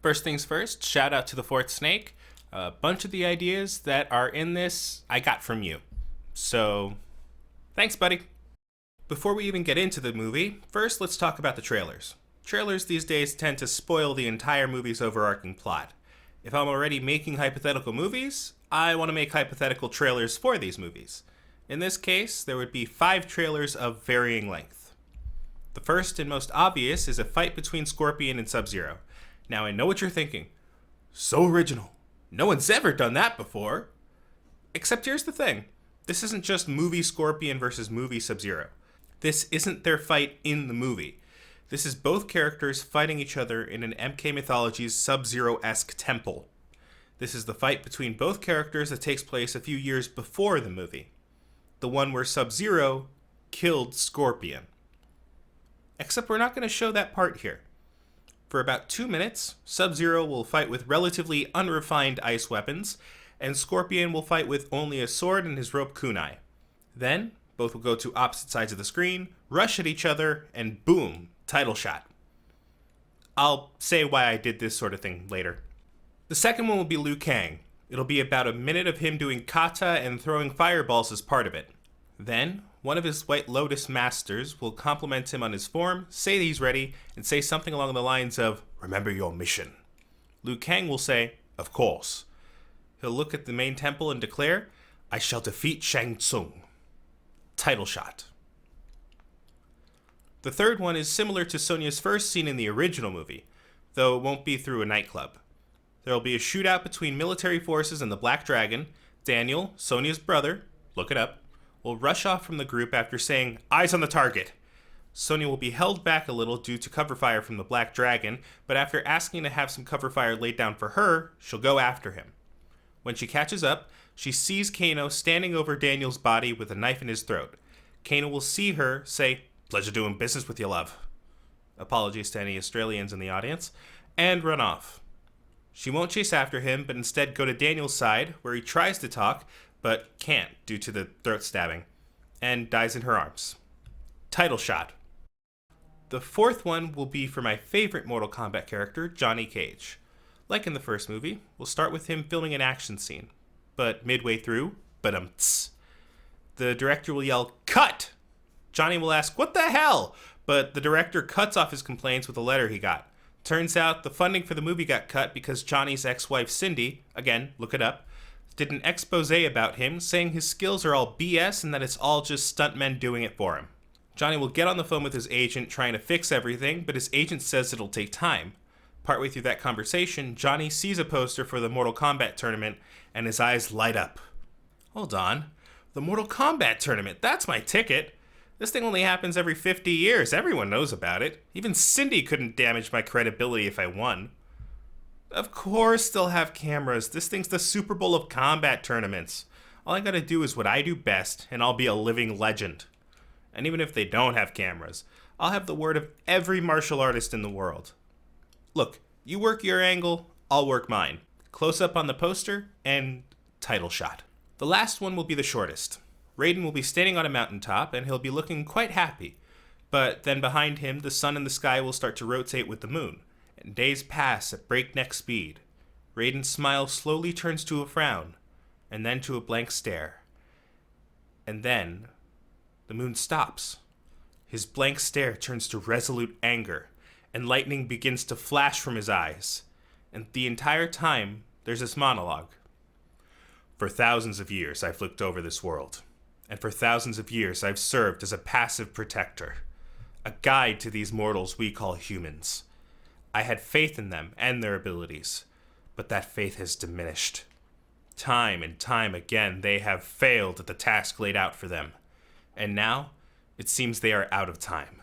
First things first, shout out to the fourth snake. A bunch of the ideas that are in this I got from you. So, thanks, buddy. Before we even get into the movie, first let's talk about the trailers. Trailers these days tend to spoil the entire movie's overarching plot. If I'm already making hypothetical movies, I want to make hypothetical trailers for these movies. In this case, there would be 5 trailers of varying length. The first and most obvious is a fight between Scorpion and Sub-Zero. Now I know what you're thinking. So original. No one's ever done that before. Except here's the thing. This isn't just movie Scorpion versus movie Sub-Zero. This isn't their fight in the movie. This is both characters fighting each other in an MK Mythology's Sub-Zero-esque temple. This is the fight between both characters that takes place a few years before the movie. The one where Sub-Zero killed Scorpion. Except we're not going to show that part here. For about 2 minutes, Sub-Zero will fight with relatively unrefined ice weapons, and Scorpion will fight with only a sword and his rope kunai. Then, both will go to opposite sides of the screen, rush at each other, and boom, title shot. I'll say why I did this sort of thing later. The second one will be Liu Kang. It'll be about a minute of him doing kata and throwing fireballs as part of it. Then, one of his White Lotus masters will compliment him on his form, say he's ready, and say something along the lines of, "Remember your mission." Liu Kang will say, "Of course." He'll look at the main temple and declare, "I shall defeat Shang Tsung." Title shot. The third one is similar to Sonya's first scene in the original movie, though it won't be through a nightclub. There will be a shootout between military forces and the Black Dragon. Daniel, Sonya's brother, look it up, will rush off from the group after saying, "Eyes on the target." Sonya will be held back a little due to cover fire from the Black Dragon, but after asking to have some cover fire laid down for her, she'll go after him. When she catches up, she sees Kano standing over Daniel's body with a knife in his throat. Kano will see her, say, "Pleasure doing business with you, love." Apologies to any Australians in the audience, and run off. She won't chase after him, but instead go to Daniel's side, where he tries to talk, but can't due to the throat stabbing, and dies in her arms. Title shot. The fourth one will be for my favorite Mortal Kombat character, Johnny Cage. Like in the first movie, we'll start with him filming an action scene, but midway through, badum-ts, the director will yell, "Cut!" Johnny will ask, "What the hell?" But the director cuts off his complaints with a letter he got. Turns out the funding for the movie got cut because Johnny's ex-wife Cindy, again, look it up, did an expose about him saying his skills are all BS and that it's all just stuntmen doing it for him. Johnny will get on the phone with his agent trying to fix everything, but his agent says it'll take time. Partway through that conversation, Johnny sees a poster for the Mortal Kombat tournament and his eyes light up. Hold on, the Mortal Kombat tournament, that's my ticket. This thing only happens every 50 years, everyone knows about it. Even Cindy couldn't damage my credibility if I won. Of course they'll have cameras, this thing's the Super Bowl of combat tournaments. All I gotta do is what I do best, and I'll be a living legend. And even if they don't have cameras, I'll have the word of every martial artist in the world. Look, you work your angle, I'll work mine. Close up on the poster, and title shot. The last one will be the shortest. Raiden will be standing on a mountaintop, and he'll be looking quite happy. But then behind him, the sun in the sky will start to rotate with the moon, and days pass at breakneck speed. Raiden's smile slowly turns to a frown, and then to a blank stare. And then, the moon stops. His blank stare turns to resolute anger, and lightning begins to flash from his eyes. And the entire time, there's this monologue. "For thousands of years, I've looked over this world. And for thousands of years, I've served as a passive protector, a guide to these mortals we call humans. I had faith in them and their abilities, but that faith has diminished. Time and time again, they have failed at the task laid out for them. And now, it seems they are out of time.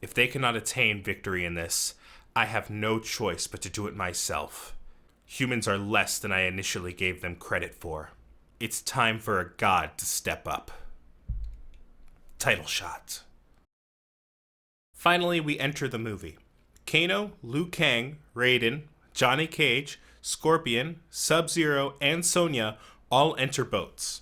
If they cannot attain victory in this, I have no choice but to do it myself. Humans are less than I initially gave them credit for. It's time for a god to step up." Title shot. Finally, we enter the movie. Kano, Liu Kang, Raiden, Johnny Cage, Scorpion, Sub-Zero, and Sonya all enter boats.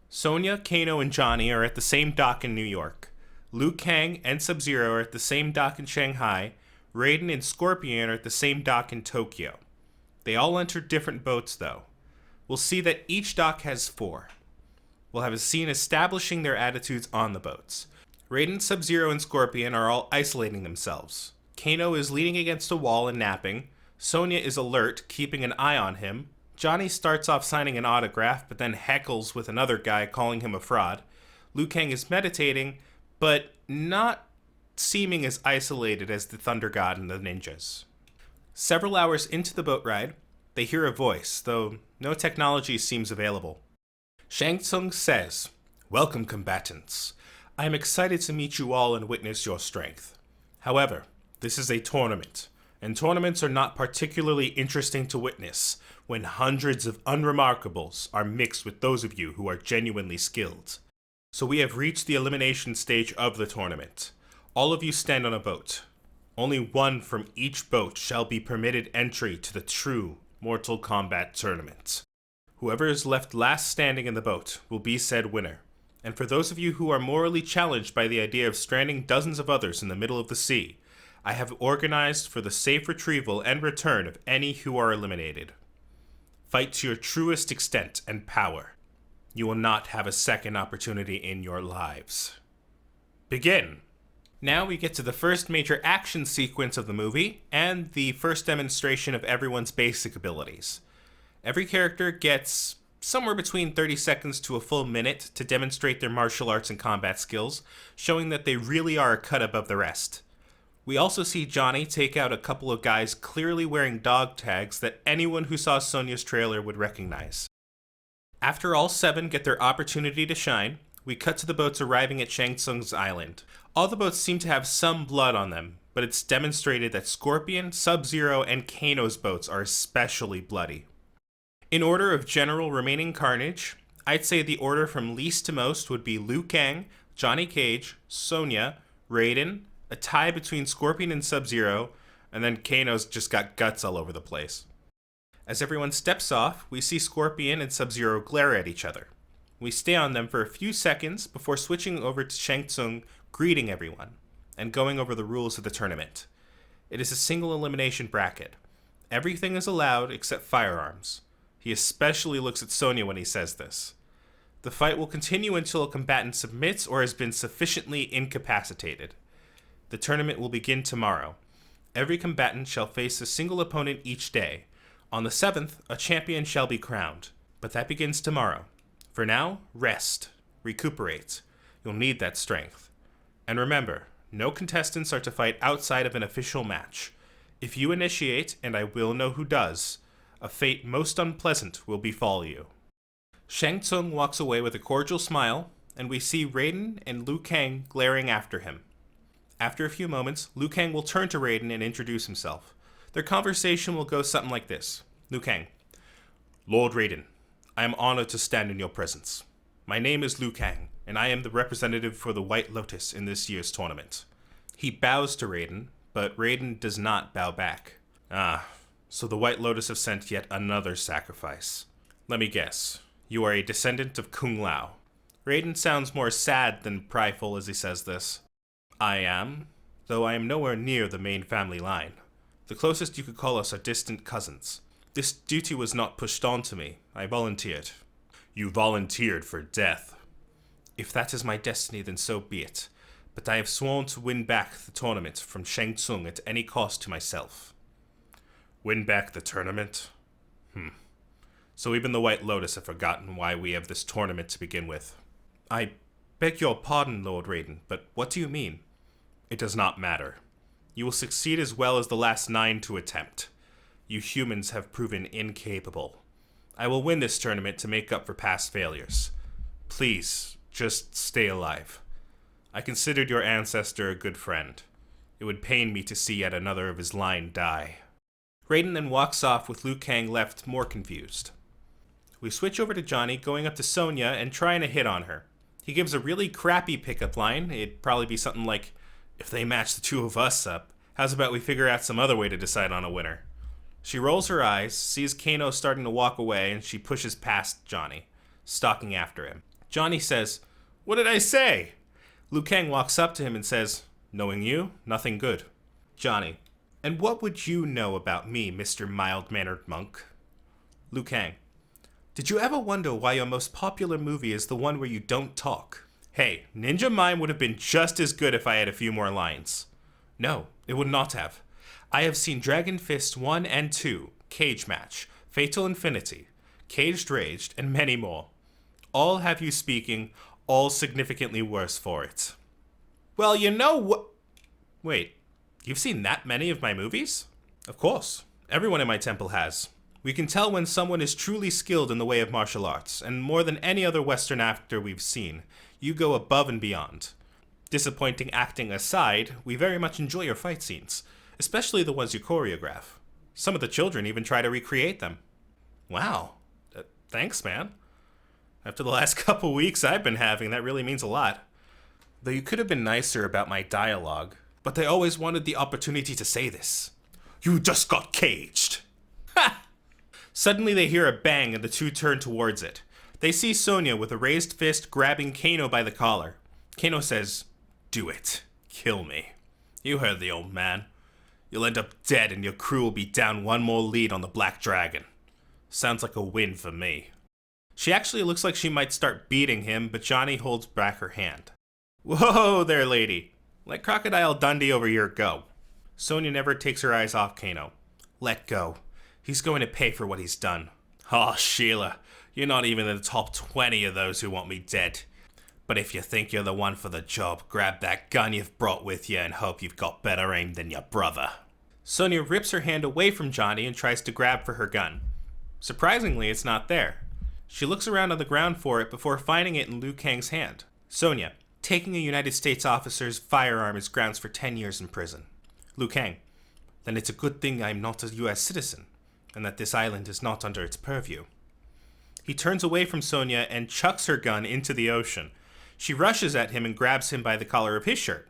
Sonya, Kano, and Johnny are at the same dock in New York. Liu Kang and Sub-Zero are at the same dock in Shanghai. Raiden and Scorpion are at the same dock in Tokyo. They all enter different boats, though. We'll see that each dock has 4. We'll have a scene establishing their attitudes on the boats. Raiden, Sub-Zero, and Scorpion are all isolating themselves. Kano is leaning against a wall and napping. Sonya is alert, keeping an eye on him. Johnny starts off signing an autograph, but then heckles with another guy, calling him a fraud. Liu Kang is meditating, but not seeming as isolated as the Thunder God and the ninjas. Several hours into the boat ride, they hear a voice, though no technology seems available. Shang Tsung says, "Welcome, combatants. I am excited to meet you all and witness your strength. However, this is a tournament, and tournaments are not particularly interesting to witness when hundreds of unremarkables are mixed with those of you who are genuinely skilled. So we have reached the elimination stage of the tournament. All of you stand on a boat. Only one from each boat shall be permitted entry to the true Mortal Kombat tournament. Whoever is left last standing in the boat will be said winner. And for those of you who are morally challenged by the idea of stranding dozens of others in the middle of the sea, I have organized for the safe retrieval and return of any who are eliminated. Fight to your truest extent and power. You will not have a second opportunity in your lives. Begin!" Now we get to the first major action sequence of the movie, and the first demonstration of everyone's basic abilities. Every character gets somewhere between 30 seconds to a full minute to demonstrate their martial arts and combat skills, showing that they really are a cut above the rest. We also see Johnny take out a couple of guys clearly wearing dog tags that anyone who saw Sonya's trailer would recognize. After all 7 get their opportunity to shine, we cut to the boats arriving at Shang Tsung's island. All the boats seem to have some blood on them, but it's demonstrated that Scorpion, Sub-Zero, and Kano's boats are especially bloody. In order of general remaining carnage, I'd say the order from least to most would be Liu Kang, Johnny Cage, Sonya, Raiden, a tie between Scorpion and Sub-Zero, and then Kano's just got guts all over the place. As everyone steps off, we see Scorpion and Sub-Zero glare at each other. We stay on them for a few seconds before switching over to Shang Tsung greeting everyone and going over the rules of the tournament. It is a single elimination bracket. Everything is allowed except firearms. He especially looks at Sonya when he says this. The fight will continue until a combatant submits or has been sufficiently incapacitated. The tournament will begin tomorrow. Every combatant shall face a single opponent each day. On the 7th, a champion shall be crowned, but that begins tomorrow. For now, rest, recuperate. You'll need that strength. And remember, no contestants are to fight outside of an official match. If you initiate, and I will know who does, a fate most unpleasant will befall you. Shang Tsung walks away with a cordial smile, and we see Raiden and Liu Kang glaring after him. After a few moments, Liu Kang will turn to Raiden and introduce himself. Their conversation will go something like this. Liu Kang: "Lord Raiden, I am honored to stand in your presence. My name is Liu Kang, and I am the representative for the White Lotus in this year's tournament." He bows to Raiden, but Raiden does not bow back. So the White Lotus have sent yet another sacrifice. Let me guess. You are a descendant of Kung Lao. Raiden sounds more sad than prideful as he says this. I am, though I am nowhere near the main family line. The closest you could call us are distant cousins. This duty was not pushed on to me. I volunteered. You volunteered for death. If that is my destiny, then so be it. But I have sworn to win back the tournament from Shang Tsung at any cost to myself. Win back the tournament? So even the White Lotus have forgotten why we have this tournament to begin with. I beg your pardon, Lord Raiden, but what do you mean? It does not matter. You will succeed as well as the last 9 to attempt. You humans have proven incapable. I will win this tournament to make up for past failures. Please, just stay alive. I considered your ancestor a good friend. It would pain me to see yet another of his line die. Raiden then walks off with Liu Kang left more confused. We switch over to Johnny going up to Sonya and trying to hit on her. He gives a really crappy pickup line. It'd probably be something like, "If they match the 2 of us up, how's about we figure out some other way to decide on a winner?" She rolls her eyes, sees Kano starting to walk away, and she pushes past Johnny, stalking after him. Johnny says, "What did I say?" Liu Kang walks up to him and says, "Knowing you, nothing good." Johnny: And what would you know about me, Mr. Mild-Mannered Monk? Liu Kang. Did you ever wonder why your most popular movie is the one where you don't talk? Hey, Ninja Mime would have been just as good if I had a few more lines. No, it would not have. I have seen Dragon Fist 1 and 2, Cage Match, Fatal Infinity, Caged Raged, and many more. All have you speaking, all significantly worse for it. Well, you know what? Wait, you've seen that many of my movies? Of course, everyone in my temple has. We can tell when someone is truly skilled in the way of martial arts, and more than any other Western actor we've seen, you go above and beyond. Disappointing acting aside, we very much enjoy your fight scenes, especially the ones you choreograph. Some of the children even try to recreate them. Wow, thanks, man. After the last couple weeks I've been having, that really means a lot. Though you could have been nicer about my dialogue, but I always wanted the opportunity to say this. You just got caged! Ha! Suddenly they hear a bang and the two turn towards it. They see Sonya with a raised fist grabbing Kano by the collar. Kano says, "Do it. Kill me." You heard the old man. You'll end up dead and your crew will be down one more lead on the Black Dragon. Sounds like a win for me. She actually looks like she might start beating him, but Johnny holds back her hand. Whoa there, lady. Let Crocodile Dundee over here go. Sonya never takes her eyes off Kano. Let go. He's going to pay for what he's done. Oh, Sheila, you're not even in the top 20 of those who want me dead. But if you think you're the one for the job, grab that gun you've brought with you and hope you've got better aim than your brother. Sonya rips her hand away from Johnny and tries to grab for her gun. Surprisingly, it's not there. She looks around on the ground for it before finding it in Liu Kang's hand. Sonya, taking a United States officer's firearm is grounds for 10 years in prison. Liu Kang, then it's a good thing I'm not a U.S. citizen, and that this island is not under its purview. He turns away from Sonya and chucks her gun into the ocean. She rushes at him and grabs him by the collar of his shirt.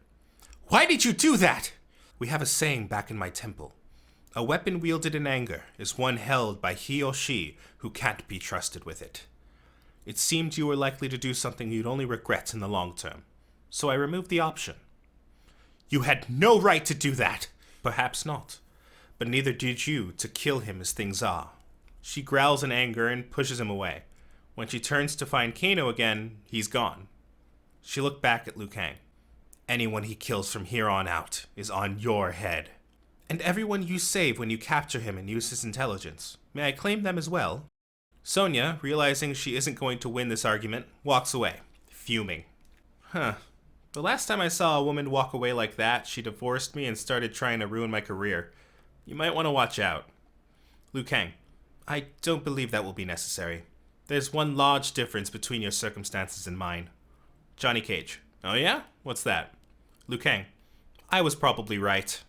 Why did you do that? We have a saying back in my temple. A weapon wielded in anger is one held by he or she who can't be trusted with it. It seemed you were likely to do something you'd only regret in the long term, so I removed the option. You had no right to do that. Perhaps not, but neither did you to kill him as things are. She growls in anger and pushes him away. When she turns to find Kano again, he's gone. She looked back at Liu Kang. Anyone he kills from here on out is on your head. And everyone you save when you capture him and use his intelligence. May I claim them as well? Sonya, realizing she isn't going to win this argument, walks away, fuming. The last time I saw a woman walk away like that, she divorced me and started trying to ruin my career. You might want to watch out. Liu Kang, I don't believe that will be necessary. There's one large difference between your circumstances and mine. Johnny Cage. Oh yeah? What's that? Liu Kang. I was probably right.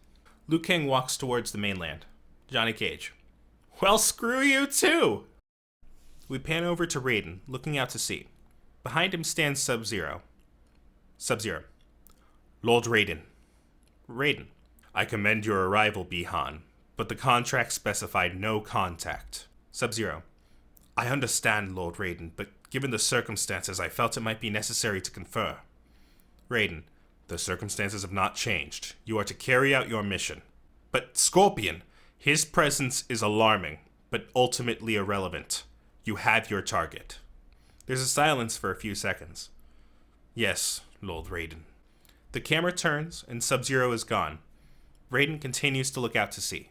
Liu Kang walks towards the mainland. Johnny Cage. Well, screw you too! We pan over to Raiden, looking out to sea. Behind him stands Sub-Zero. Sub-Zero. Lord Raiden. Raiden. I commend your arrival, Bi-Han, but the contract specified no contact. Sub-Zero. I understand, Lord Raiden, but given the circumstances, I felt it might be necessary to confer. Raiden. The circumstances have not changed. You are to carry out your mission. But Scorpion, his presence is alarming, but ultimately irrelevant. You have your target. There's a silence for a few seconds. Yes, Lord Raiden. The camera turns and Sub-Zero is gone. Raiden continues to look out to sea.